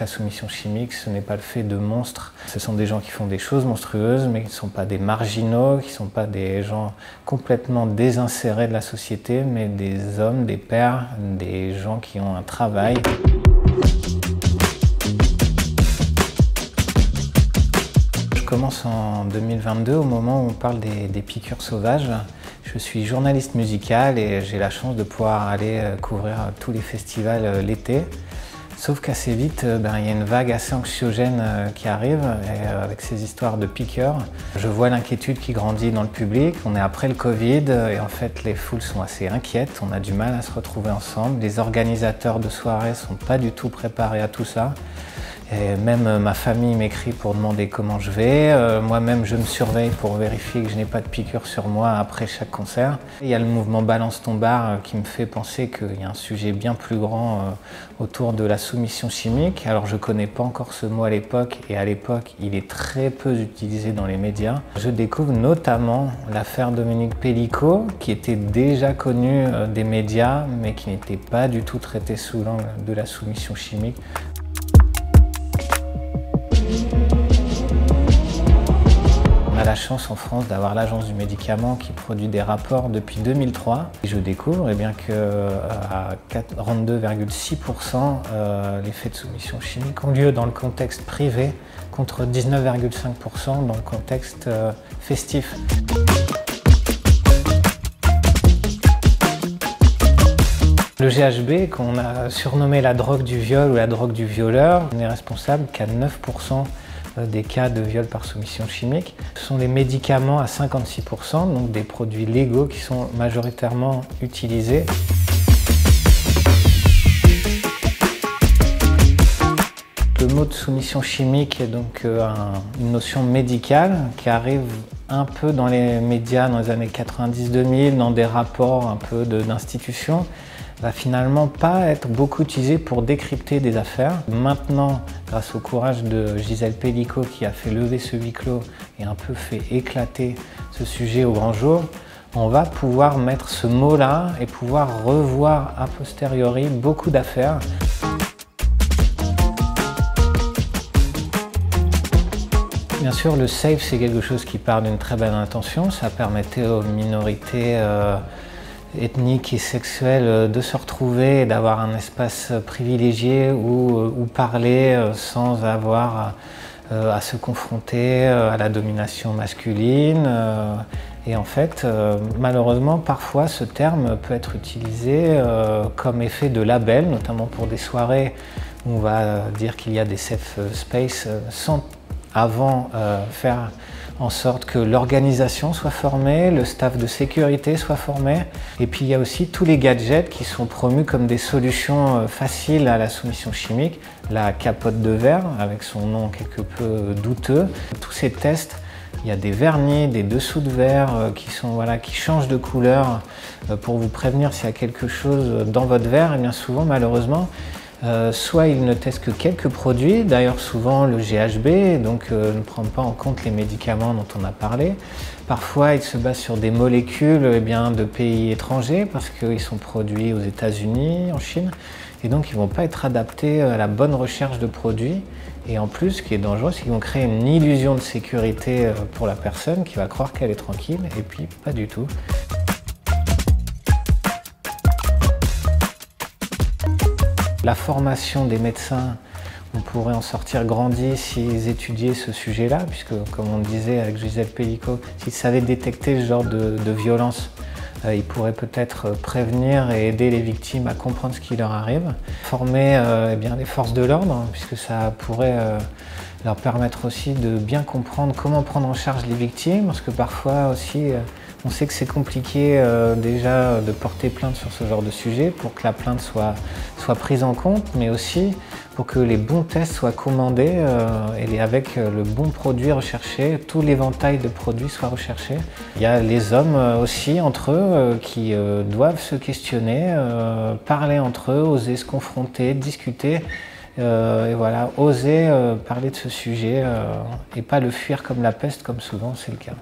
la soumission chimique, ce n'est pas le fait de monstres. Ce sont des gens qui font des choses monstrueuses, mais qui ne sont pas des marginaux, qui ne sont pas des gens complètement désinsérés de la société, mais des hommes, des pères, des gens qui ont un travail. Je commence en 2022, au moment où on parle des piqûres sauvages. Je suis journaliste musical et j'ai la chance de pouvoir aller couvrir tous les festivals l'été. Sauf qu'assez vite, il y a une vague assez anxiogène qui arrive avec ces histoires de piqûres. Je vois l'inquiétude qui grandit dans le public. On est après le Covid et en fait les foules sont assez inquiètes. On a du mal à se retrouver ensemble. Les organisateurs de soirées ne sont pas du tout préparés à tout ça. Et même ma famille m'écrit pour demander comment je vais. Moi-même, je me surveille pour vérifier que je n'ai pas de piqûre sur moi après chaque concert. Il y a le mouvement Balance ton bar qui me fait penser qu'il y a un sujet bien plus grand autour de la soumission chimique. Alors je ne connais pas encore ce mot à l'époque et à l'époque, il est très peu utilisé dans les médias. Je découvre notamment l'affaire Dominique Pellicot qui était déjà connue des médias mais qui n'était pas du tout traitée sous l'angle de la soumission chimique. On a la chance en France d'avoir l'Agence du médicament qui produit des rapports depuis 2003. Et je découvre qu'à 42,6%, les faits de soumission chimique ont lieu dans le contexte privé contre 19,5% dans le contexte festif. Le GHB, qu'on a surnommé la drogue du viol ou la drogue du violeur, n'est responsable qu'à 9% des cas de viol par soumission chimique. Ce sont des médicaments à 56%, donc des produits légaux qui sont majoritairement utilisés. Le mot de soumission chimique est donc une notion médicale qui arrive un peu dans les médias dans les années 90-2000, dans des rapports un peu d'institutions. Va finalement pas être beaucoup utilisé pour décrypter des affaires. Maintenant, grâce au courage de Gisèle Pellicot qui a fait lever ce huis clos et un peu fait éclater ce sujet au grand jour, on va pouvoir mettre ce mot-là et pouvoir revoir a posteriori beaucoup d'affaires. Bien sûr, le SAFE, c'est quelque chose qui part d'une très bonne intention. Ça permettait aux minorités ethniques et sexuelles de se retrouver et d'avoir un espace privilégié où parler sans avoir à se confronter à la domination masculine. Et en fait, malheureusement, parfois ce terme peut être utilisé comme effet de label, notamment pour des soirées où on va dire qu'il y a des safe space sans avant faire en sorte que l'organisation soit formée, le staff de sécurité soit formé. Et puis il y a aussi tous les gadgets qui sont promus comme des solutions faciles à la soumission chimique. La capote de verre, avec son nom quelque peu douteux. Tous ces tests, il y a des vernis, des dessous de verre qui changent de couleur pour vous prévenir s'il y a quelque chose dans votre verre. Et bien souvent, malheureusement, soit il ne teste que quelques produits, d'ailleurs souvent le GHB, donc ne prend pas en compte les médicaments dont on a parlé. Parfois il se base sur des molécules de pays étrangers parce qu'ils sont produits aux États-Unis, en Chine, et donc ils ne vont pas être adaptés à la bonne recherche de produits. Et en plus, ce qui est dangereux, c'est qu'ils vont créer une illusion de sécurité pour la personne qui va croire qu'elle est tranquille, et puis pas du tout. La formation des médecins, on pourrait en sortir grandi s'ils étudiaient ce sujet-là, puisque comme on le disait avec Gisèle Pellicot, s'ils savaient détecter ce genre de violence, ils pourraient peut-être prévenir et aider les victimes à comprendre ce qui leur arrive. Former les forces de l'ordre, puisque ça pourrait leur permettre aussi de bien comprendre comment prendre en charge les victimes, parce que parfois aussi, on sait que c'est compliqué déjà de porter plainte sur ce genre de sujet pour que la plainte soit prise en compte, mais aussi pour que les bons tests soient commandés et avec le bon produit recherché, tout l'éventail de produits soit recherché. Il y a les hommes aussi entre eux qui doivent se questionner, parler entre eux, oser se confronter, discuter. Et voilà, oser parler de ce sujet et pas le fuir comme la peste, comme souvent c'est le cas.